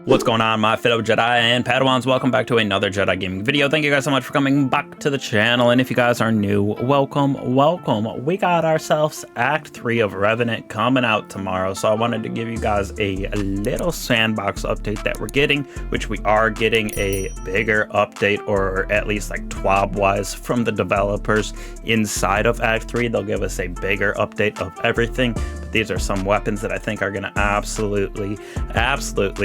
What's going on, my fellow Jedi and Padawans? Welcome back to another Jedi gaming video. Thank you guys so much for coming back to the channel, and if you guys are new, welcome. We got ourselves Act 3 of Revenant coming out tomorrow, so I wanted to give you guys a little Sandbox update that we're getting, which we are getting a bigger update, or at least like TWAB-wise, from the developers inside of Act 3. They'll give us a bigger update of everything. But these are some weapons that I think are going to absolutely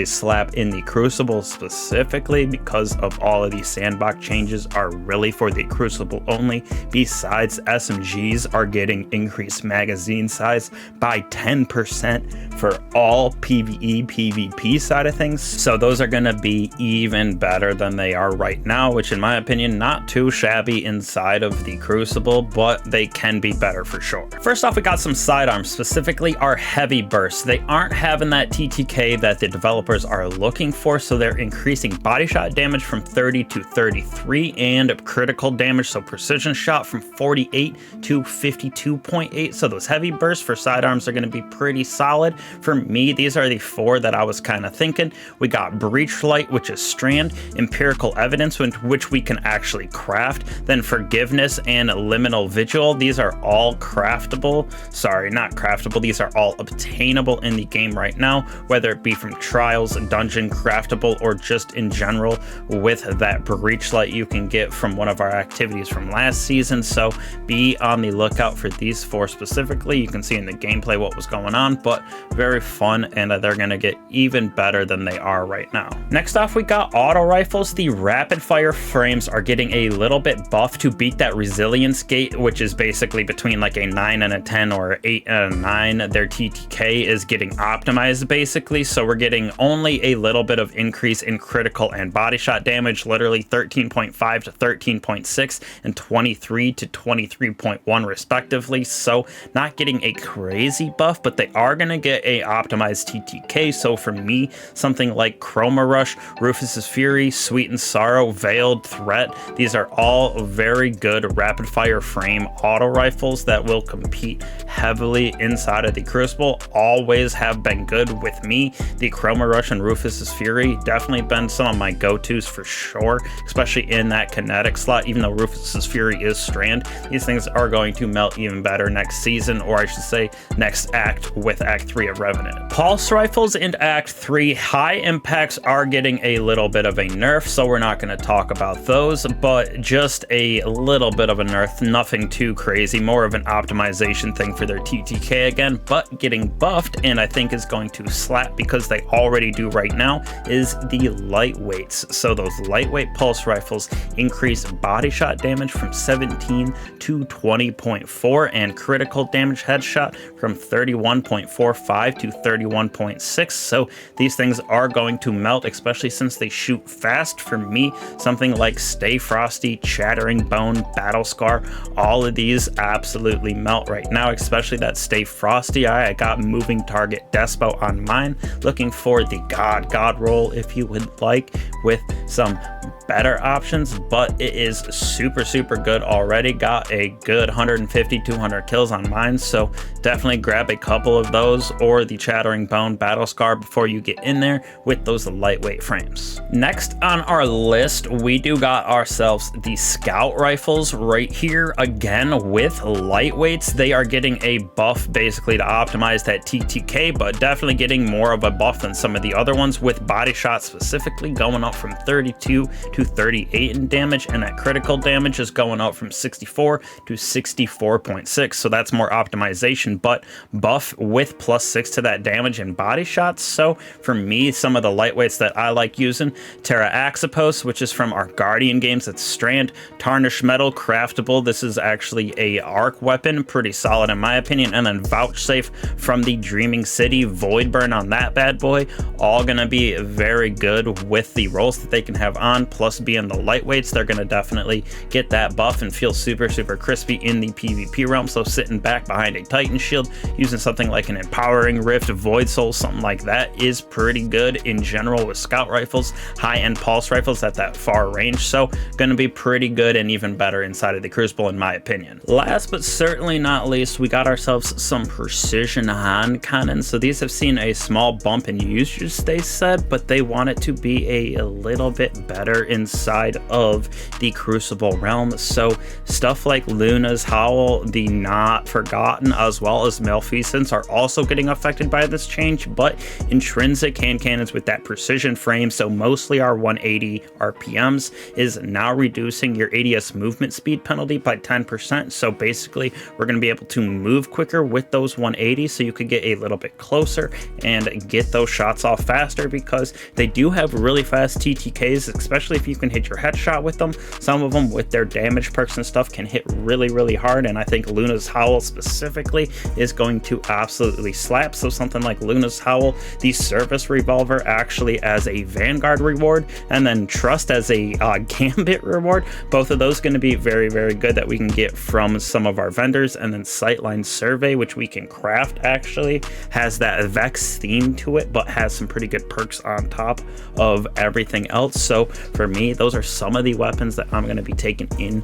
slap in the Crucible, specifically because of all of these Sandbox changes are really for the Crucible only. Besides, SMGs are getting increased magazine size by 10% for all PvE, PvP side of things. So those are going to be even better than they are right now, which in my opinion, not too shabby inside of the Crucible, but they can be better for sure. First off, we got some sidearms, specifically our heavy bursts. They aren't having that TTK that the developers are looking for, so they're increasing body shot damage from 30 to 33 and critical damage, so precision shot, from 48 to 52.8. so those heavy bursts for sidearms are going to be pretty solid. For me, these are the four that I was kind of thinking. We got breach light, which is strand, empirical evidence, which we can actually craft, then forgiveness and liminal vigil. These are all craftable. Sorry, not craftable, these are all obtainable in the game right now, whether it be from trials, dungeon, craftable, or just in general. With that breach light you can get from one of our activities from last season, so be on the lookout for these four specifically. You can see in the gameplay what was going on, but very fun, and they're going to get even better than they are right now. Next off, we got auto rifles. The rapid fire frames are getting a little bit buffed to beat that resilience gate, which is basically between like a 9 and a 10 or 8 and a 9. Their TTK is getting optimized basically, so we're getting only a little bit of increase in critical and body shot damage, literally 13.5 to 13.6 and 23 to 23.1 respectively. So not getting a crazy buff, but they are going to get a optimized TTK. So for me, something like Chroma Rush, Rufus's Fury, Sweet and Sorrow, Veiled Threat, these are all very good rapid fire frame auto rifles that will compete heavily inside of the Crucible. Always have been good with me. The Chroma Rush and Rufus's Fury definitely been some of my go-tos for sure, especially in that kinetic slot. Even though Rufus's Fury is strand, these things are going to melt even better next season, or I should say next act, with Act 3 of Revenant. Pulse rifles in Act 3, high impacts are getting a little bit of a nerf, so we're not going to talk about those, but just a little bit of a nerf, nothing too crazy, more of an optimization thing for their TTK again, but getting buffed, and I think is going to slap because they already do right now, is the lightweights. So those lightweight pulse rifles increase body shot damage from 17 to 20.4 and critical damage headshot from 31.45 to 31.6. so these things are going to melt, especially since they shoot fast. For me, something like Stay Frosty, Chattering Bone, Battle Scar, all of these absolutely melt right now, especially that Stay Frosty. I got Moving Target Despo on mine, looking for the God roll if you would like, with some better options, but it is super good already. Got a good 150-200 kills on mine, so definitely grab a couple of those, or the Chattering Bone, Battle Scar, before you get in there with those lightweight frames. Next on our list, we do got ourselves the Scout rifles right here, again with lightweights. They are getting a buff basically to optimize that TTK, but definitely getting more of a buff than some of the other ones, with body shots specifically going up from 32 to 38 in damage, and that critical damage is going up from 64 to 64.6, so that's more optimization, but buff with +6 to that damage and body shots. So for me, some of the lightweights that I like using, Terra Axipos, which is from our Guardian games, that's strand, Tarnished Metal, craftable, this is actually a arc weapon, pretty solid in my opinion, and then Vouchsafe from the Dreaming City, Void Burn on that bad boy, all gonna be very good with the rolls that they can have on, plus plus being the lightweights, they're going to definitely get that buff and feel super crispy in the PvP realm. So sitting back behind a Titan shield, using something like an Empowering Rift, Void Soul, something like that is pretty good in general with scout rifles, high-end pulse rifles at that far range. So going to be pretty good and even better inside of the Crucible in my opinion. Last but certainly not least, we got ourselves some precision hand cannons. So these have seen a small bump in usage, they said, but they want it to be a little bit better inside of the Crucible realm. So stuff like Luna's Howl, the Not Forgotten, as well as Malfeasance are also getting affected by this change, but intrinsic hand cannons with that precision frame, so mostly our 180 RPMs, is now reducing your ADS movement speed penalty by 10%. So basically we're going to be able to move quicker with those 180, so you could get a little bit closer and get those shots off faster, because they do have really fast TTKs, especially if you can hit your headshot with them. Some of them with their damage perks and stuff can hit really hard, and I think Luna's Howl specifically is going to absolutely slap. So something like Luna's Howl, the Service Revolver actually as a Vanguard reward, and then Trust as a Gambit reward, both of those going to be very good that we can get from some of our vendors. And then Sightline Survey, which we can craft, actually has that Vex theme to it, but has some pretty good perks on top of everything else. So for me, those are some of the weapons that I'm going to be taking in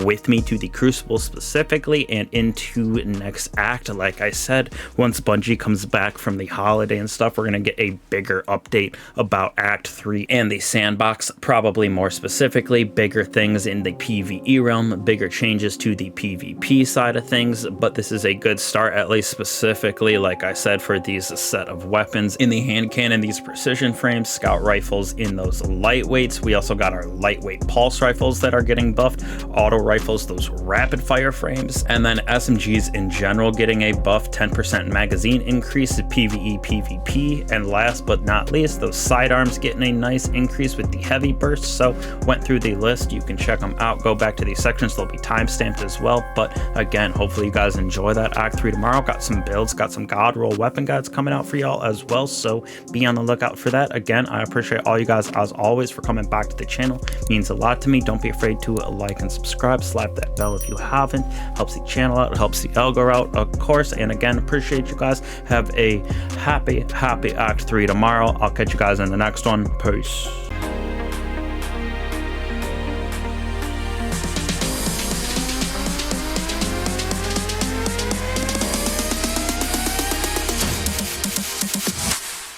with me to the Crucible specifically and into next act. Like I said, once Bungie comes back from the holiday and stuff, we're going to get a bigger update about Act 3 and the Sandbox, probably more specifically bigger things in the PvE realm, bigger changes to the PvP side of things. But this is a good start, at least specifically, like I said, for these set of weapons in the hand cannon, these precision frames, scout rifles in those lightweights. We also got our lightweight pulse rifles that are getting buffed, auto rifles, those rapid fire frames, and then SMGs in general getting a buff, 10% magazine increase, PvE, PvP, and last but not least, those sidearms getting a nice increase with the heavy bursts. So went through the list, you can check them out, go back to these sections, they'll be timestamped as well. But again, hopefully you guys enjoy that. Act 3 tomorrow, got some builds, got some god roll weapon guides coming out for y'all as well, so be on the lookout for that. Again, I appreciate all you guys as always for coming back to the channel, it means a lot to me. Don't be afraid to like and subscribe, slap that bell if you haven't, helps the channel out, it helps the algo out, of course. And again, appreciate you guys. Have a happy Act 3 tomorrow. I'll catch you guys in the next one. Peace.